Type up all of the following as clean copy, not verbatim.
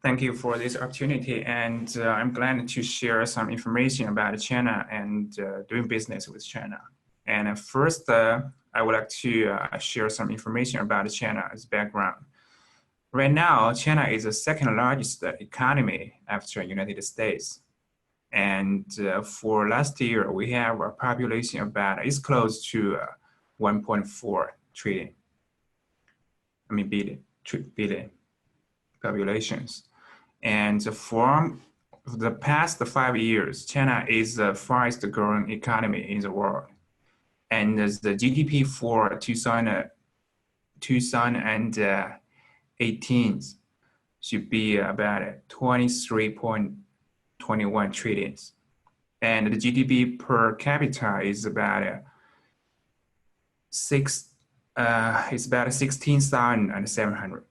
Thank you for this opportunity, and I'm glad to share some information about China and doing business with China. And first, I would like to share some information about China as background. Right now, China is the second largest economy after United States. And for last year, we have a population about, it's close to 1.4 trillion, billion populations. And from the past 5 years, China is the fastest growing economy in the world. And the GDP for 2018 should be about 23.21 trillion. And the GDP per capita is about 16,700.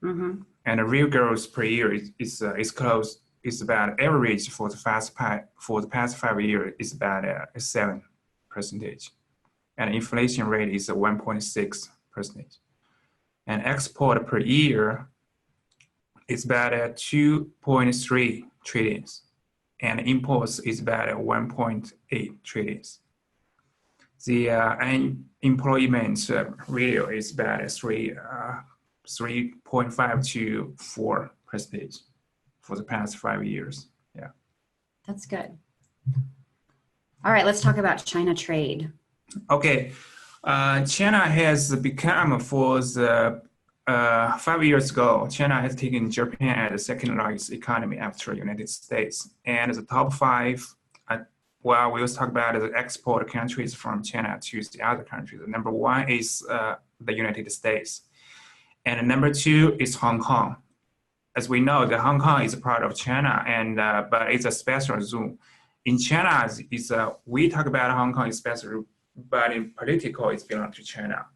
And the real growth per year is about average for the past 5 years is about 7%. And inflation rate is 1.6%. And export per year is about 2.3 trillion. And imports is about 1.8 trillion. The unemployment rate is about 3.5 to 4% for the past 5 years. Yeah. That's good. All right, let's talk about China trade. Okay. China has become, for the 5 years ago, China has taken Japan as the second largest economy after United States. And the top five, well, we will talk about the export countries from China to the other countries. Number one is the United States. And number two is Hong Kong. As we know, the Hong Kong is a part of China, and but it's a special zone. In China, we talk about Hong Kong is special, but in political, it belongs to China.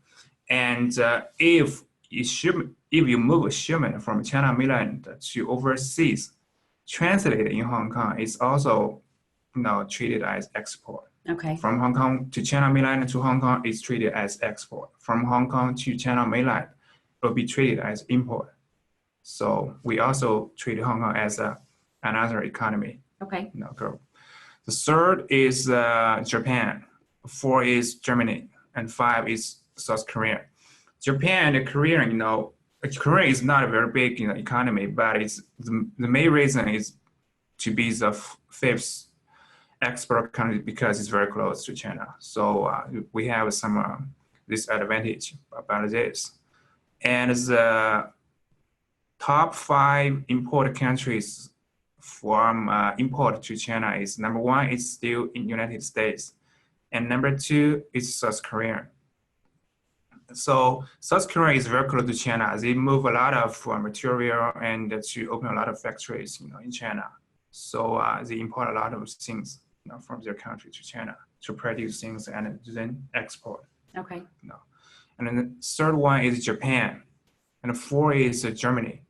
And if you move a shipment from China mainland to overseas, translated in Hong Kong, it's also treated as export. Okay. From Hong Kong to China mainland to Hong Kong is treated as export. From Hong Kong to China mainland will be treated as import. So we also treat Hong Kong as another economy. Okay. The third is Japan. 4 is Germany, and 5 is South Korea. Japan and Korea, Korea is not a very big economy, but it's the main reason is to be the fifth export country because it's very close to China. So we have some disadvantage about this. And the top 5 import countries from import to China is number 1 is still in United States, and number 2 is South Korea. So South Korea is very close to China. They move a lot of material and to open a lot of factories, in China. So they import a lot of things, from their country to China to produce things and then export. Okay. And then the third one is Japan, and 4 is Germany.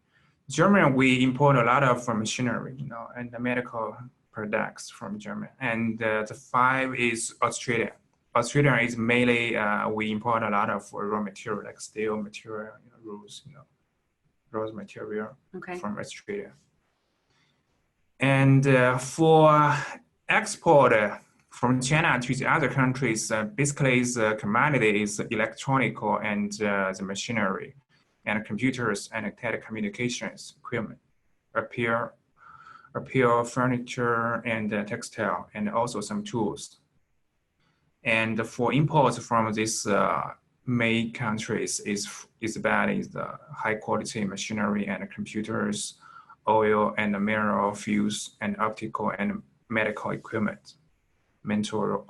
Germany, we import a lot of machinery, and the medical products from Germany. And the 5 is Australia. Australia is mainly, we import a lot of raw material, like steel material, raw material from Australia. And for export from China to the other countries, basically the commodities, electronical and the machinery and computers and telecommunications equipment, appear furniture and textile, and also some tools. And for imports from these main countries is about the high quality machinery and computers, oil and mineral fuels, and optical and medical equipment,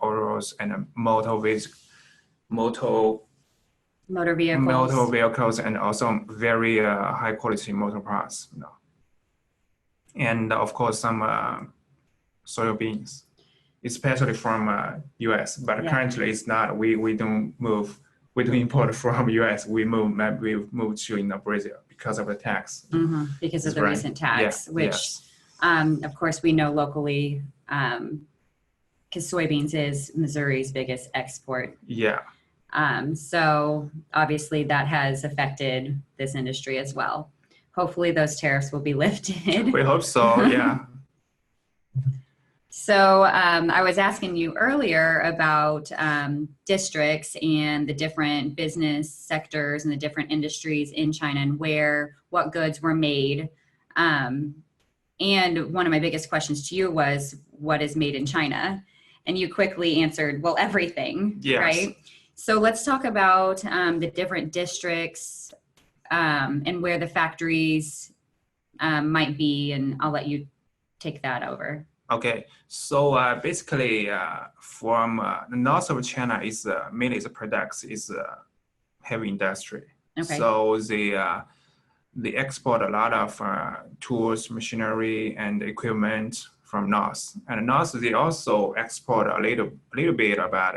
oils and motor vehicles, and also very high quality motor parts. And of course some soybeans, especially from US, but currently it's not. We don't import from US. We move to Brazil because of the tax. Because of the recent tax, which of course we know locally, because soybeans is Missouri's biggest export. So obviously that has affected this industry as well. hopefully those tariffs will be lifted. We hope so, yeah. So I was asking you earlier about districts and the different business sectors and the different industries in China and what goods were made. And one of my biggest questions to you was, what is made in China? And you quickly answered, well, everything, yes. Right? So let's talk about the different districts and where the factories might be, and I'll let you take that over. Okay, so basically from the north of China is mainly the products is heavy industry. Okay. So they export a lot of tools, machinery, and equipment from north. And north they also export a little bit about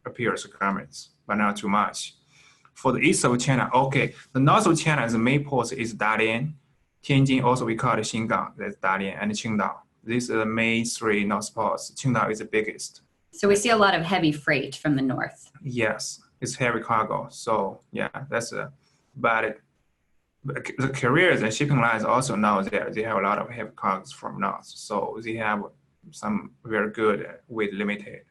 appearance garments, but not too much. For the east of China, okay, the north of China, the main port is Dalian, Tianjin, also we call it Xingang, that's Dalian, and Qingdao. These are the main three north ports. Qingdao is the biggest. So we see a lot of heavy freight from the north. Yes, it's heavy cargo. So yeah, but the carriers and shipping lines also know that they have a lot of heavy cargoes from north. So they have some very good weight limited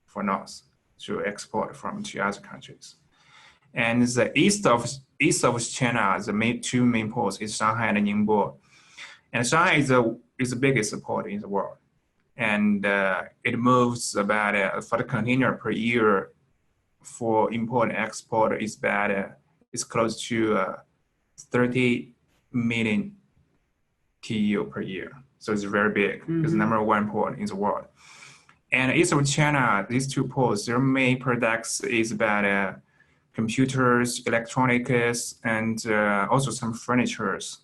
for north to export to other countries. And the east of China, the two main ports is Shanghai and Ningbo. And Shanghai is the biggest port in the world. And it moves about, for the container per year for import and export is close to 30 million TEU per year. So it's very big. It's the number one port in the world. And east of China, these two ports, their main products is about computers, electronics, and also some furnitures,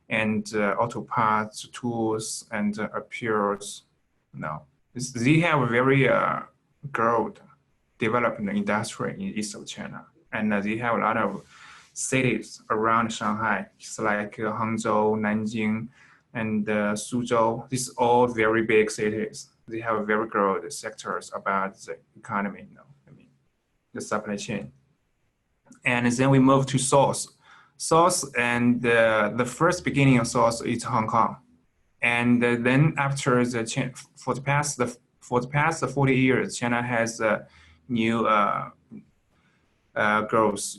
and auto parts, tools, and appeals. They have a very growth, developing industry in east of China, and they have a lot of cities around Shanghai. It's like Hangzhou, Nanjing, and Suzhou. These are all very big cities. They have very growth sectors about the economy. The supply chain. And then we move to south, and the first beginning of south is Hong Kong, and then after for the past 40 years, China has new growth.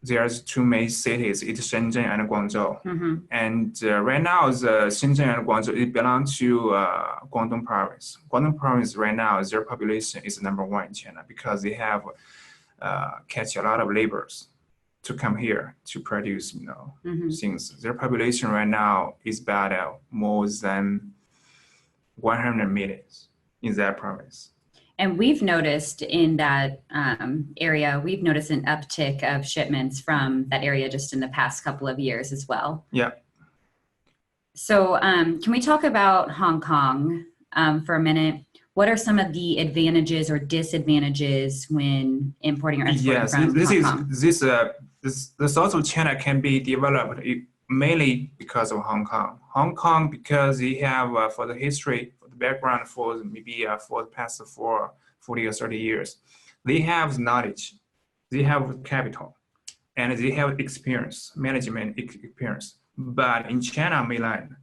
There's two main cities, it's Shenzhen and Guangzhou. And right now, the Shenzhen and Guangzhou, it belong to Guangdong province. Guangdong province right now, their population is number one in China because they have catch a lot of laborers to come here to produce, things. Their population right now is about more than 100 million in that province. And we've noticed in that area, we've noticed an uptick of shipments from that area just in the past couple of years as well. Yeah. So can we talk about Hong Kong for a minute? What are some of the advantages or disadvantages when importing or exporting from Hong Kong? The south of China can be developed mainly because of Hong Kong. Hong Kong, because they have, for the history, for the background, for maybe for the past 40 or 30 years, they have knowledge, they have capital, and they have experience, management experience. But in China mainland,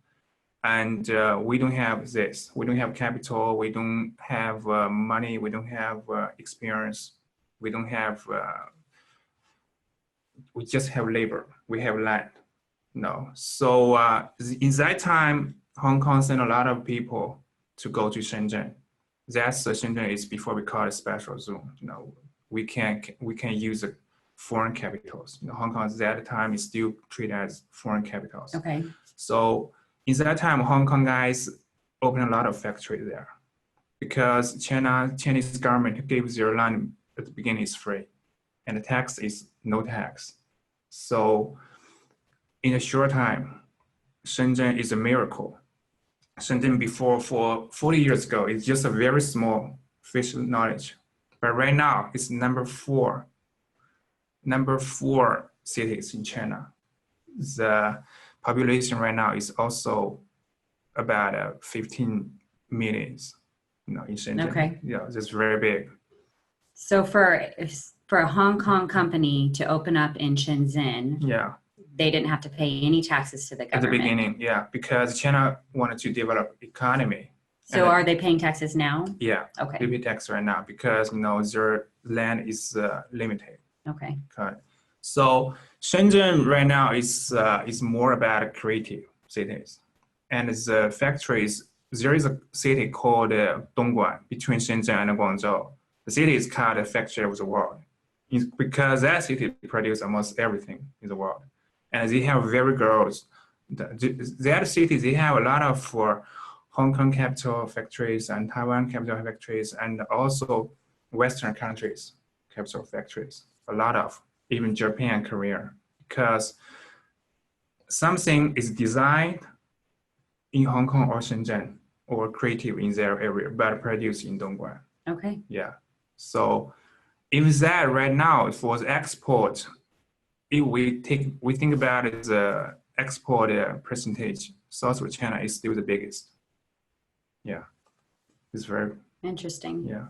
and we don't have this. We don't have capital. We don't have money. We don't have experience. We don't have. We just have labor. We have land. So in that time, Hong Kong sent a lot of people to go to Shenzhen. That's Shenzhen is before we call it special zone. We can use foreign capitals. Hong Kong at that time is still treated as foreign capitals. Okay. So in that time, Hong Kong guys opened a lot of factories there because Chinese government gave their land at the beginning is free, and the tax is no tax. So in a short time, Shenzhen is a miracle. Shenzhen before, for 40 years ago, it's just a very small fish knowledge. But right now, it's number four cities in China. The population right now is also about 15 million, in Shenzhen. Okay. Yeah, that's very big. So for a Hong Kong company to open up in Shenzhen, yeah, they didn't have to pay any taxes to the At the government. beginning, yeah, because China wanted to develop economy. So are they paying taxes now? Yeah, Okay. they pay tax right now because their land is limited. Okay. Okay. So Shenzhen right now is more about creative cities, and the factories. There is a city called Dongguan between Shenzhen and Guangzhou. The city is called the factory of the world, because that city produces almost everything in the world, and they have very girls. That city they have a lot of Hong Kong capital factories and Taiwan capital factories, and also Western countries capital factories. A lot of even Japan and Korea, because something is designed in Hong Kong or Shenzhen or creative in their area, but produced in Dongguan. Okay. Yeah. So if that right now for the export, if we think about it, the export percentage, South China is still the biggest. Yeah. It's very Interesting. yeah.